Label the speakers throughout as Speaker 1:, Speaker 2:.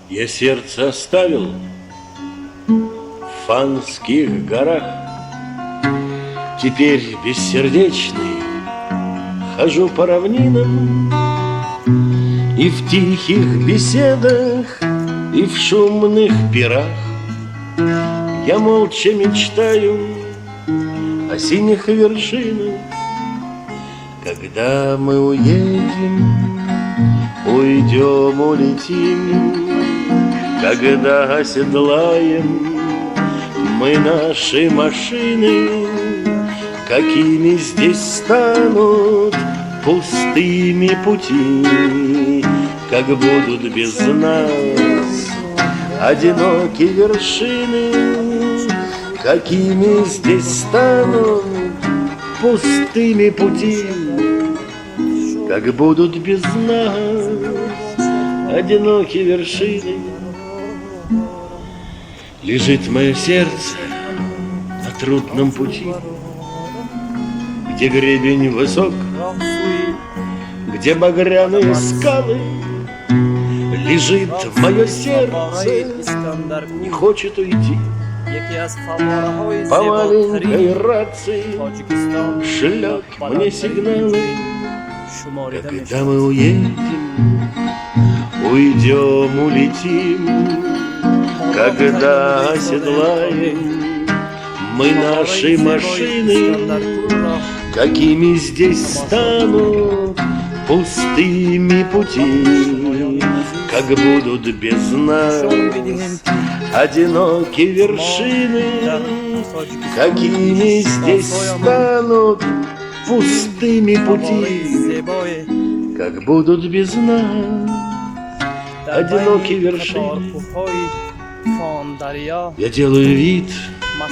Speaker 1: Я сердце оставил в Фанских горах, теперь бессердечный хожу по равнинам, и в тихих беседах, и в шумных пирах я молча мечтаю о синих вершинах. Когда мы уедем, уйдем, улетим, когда оседлаем мы наши машины, какими здесь станут пустыми пути, как будут без нас одинокие вершины, какими здесь станут пустыми пути, как будут без нас одинокие вершины. Лежит мое сердце на трудном пути, где гребень высок, где багряные скалы. Лежит мое сердце, не хочет уйти. По маленькой рации шлет мне сигналы. Когда мы уедем, уйдем, улетим, когда оседлаем мы наши машины, какими здесь станут пустыми пути, как будут без нас одинокие вершины, какими здесь станут пустыми пути, как будут без нас одинокие вершины. Я делаю вид,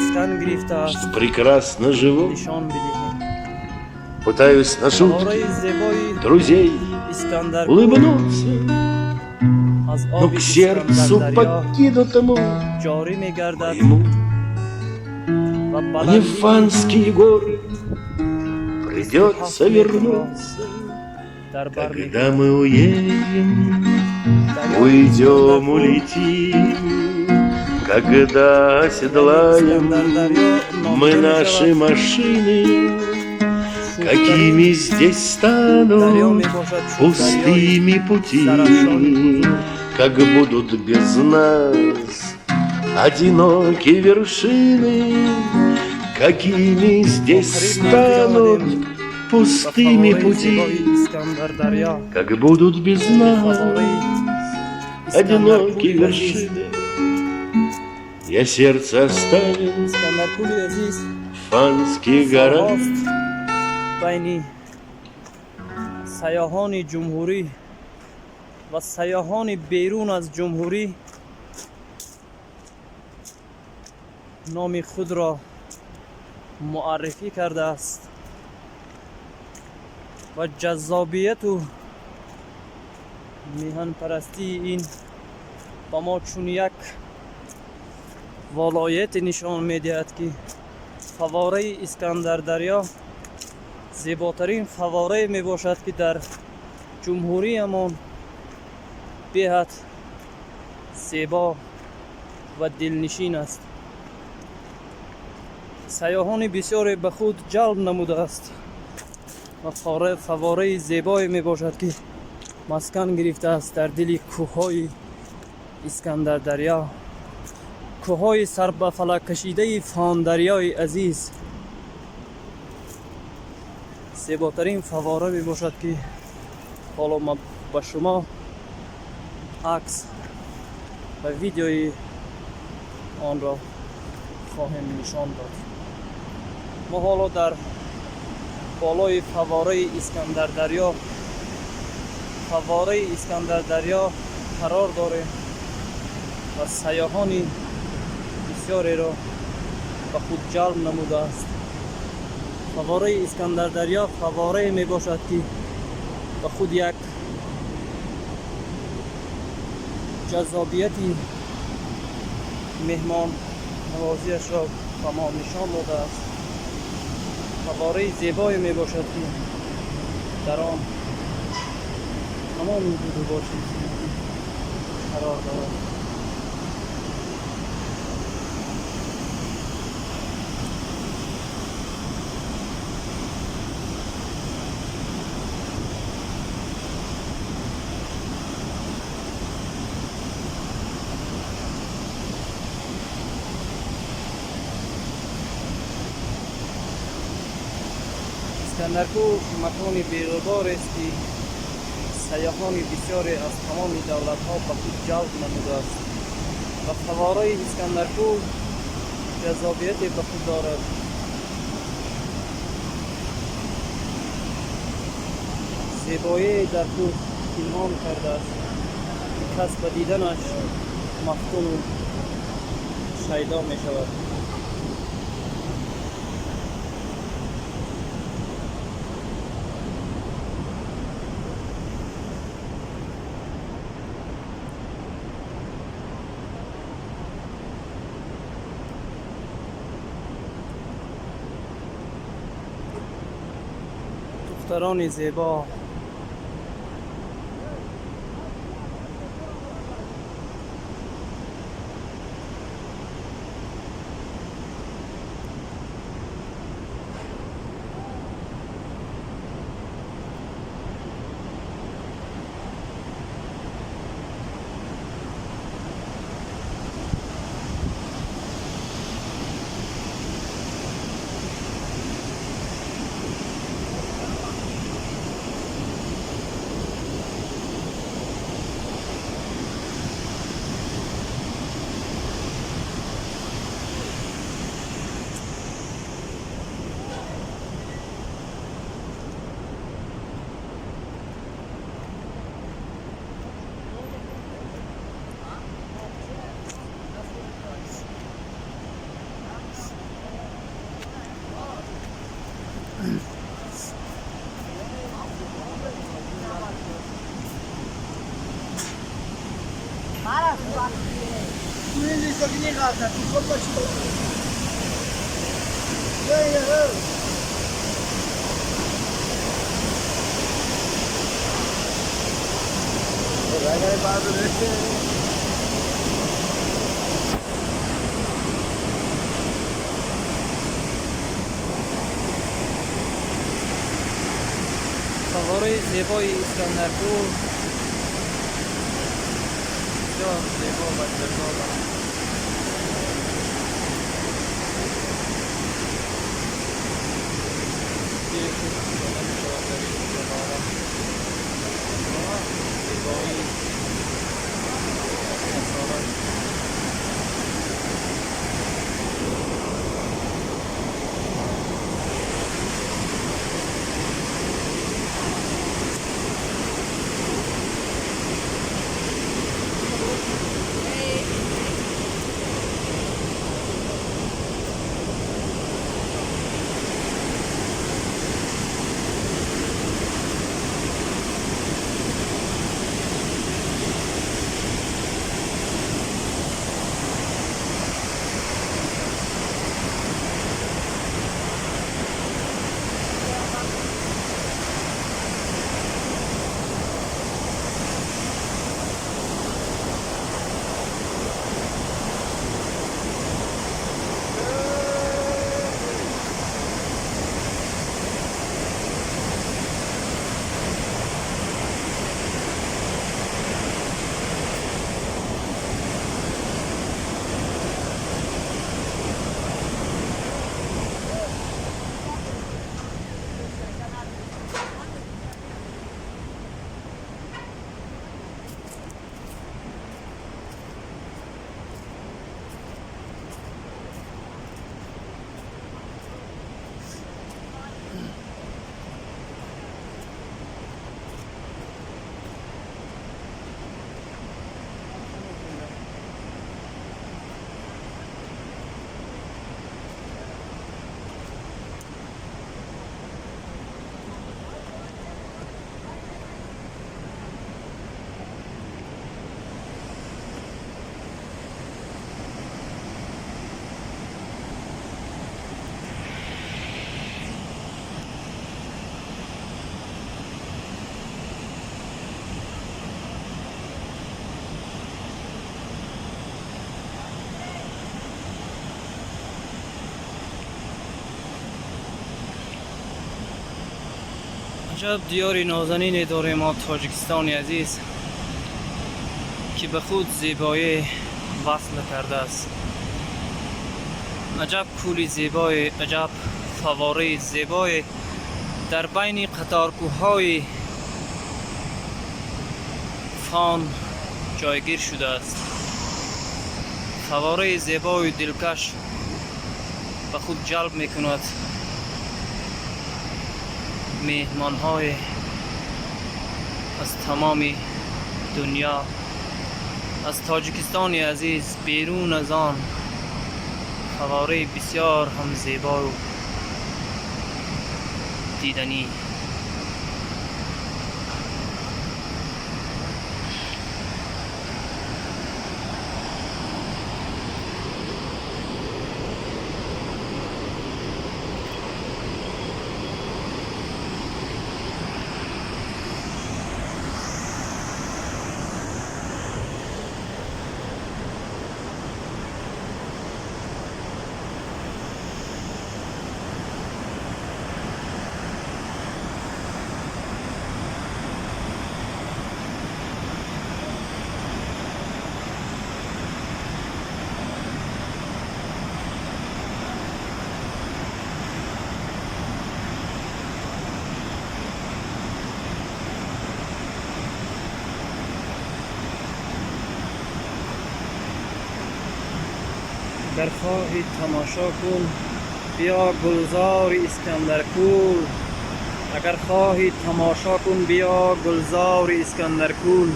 Speaker 1: что прекрасно живу, пытаюсь на шутки друзей улыбнуться, но к сердцу покинутому моему мне в Фанские горы придется вернуться. Когда мы уедем, уйдем, улетим, когда оседлаем мы наши машины, какими здесь станут пустыми пути, как будут без нас одинокие вершины, какими здесь станут пустыми пути, как будут без нас одинокие вершины. Я сердце оставил в Фанских горах.
Speaker 2: بین سیاحان جمهوری و سیاحان بیرون از جمهوری نام خود را معرفی کرده است و جذابیت و میهن پرستی این با ما چون یک ولایت نشان میدهد که فواره اسکندردریا زیباترین فواره می باشد که در جمهوری امان بهت زیبا و دلنشین است. سیاحان بسیار به خود جلب نموده است و فواره زیبایی می باشد که مسکن گرفته است در دل کوههای اسکندردریا، کوههای سر به فلک کشیده فان دریای عزیز. زیباترین فواره می باشد که حالا ما به شما عکس و ویدیوی آن را خواهم نشان داد. ما حالا در بالای فواره اسکندردریا قرار داریم و سیاحان بسیاری را به خود جلب نموده است. فواره اسکندردریا فواره می باشد که به خود یک جذابیتی مهمان نوازیش را به ما نشان داده است و фавораи зебое мебошад ки дар он ҳамон дудубоши қарор дорад. Искандаркӯ макони беғубор аст ки сайёҳони бисёре аз тамоми давлатҳо ба худ ҷалб намудааст ва фавораи Искандаркӯ ҷаззобияте ба худ дорад. зебоие дар кӯҳ пинҳон кардааст ки кас ба диданаш мафтуну шайдо мешавад. دختران زیبا فواره زیبای اسکندرکو بسیار زیبا و جذاب است. زیبایی عجب دیاری نازنین داریم ما تاجیکستانی عزیز که به خود زیبایی وصل کرده است. عجب کولی زیبای، عجب فواره زیبای در بین قطارکوه‌های فان جایگیر شده است. فواره زیبای دلکش به خود جلب می کند مهمان های از تمام دنیا، از تاجیکستان عزیز بیرون از آن فواره بسیار هم زیبا و دیدنی. اگر خواهی تماشا کن بیا گلزار اسکندرکول. اگر خواهی تماشا کن بیا گلزار اسکندرکول.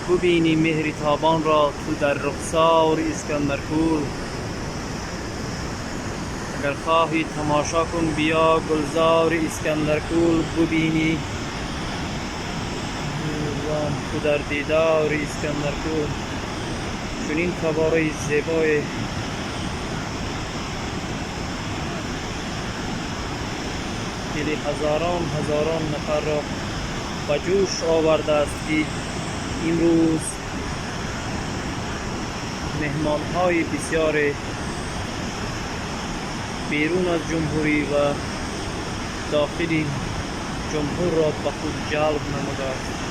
Speaker 2: ببینی مهر تابان را تو در رخسار اسکندرکول. اگر خواهی تماشا کن بیا گلزار اسکندرکول. ببینی تو در دیدار اسکندرکول. چنین فواره زیبای دل هزاران نفر را به جوش آورده است که امروز مهمان های بسیار بیرون از جمهوری و داخلی جمهور را به خود جلب نموده است.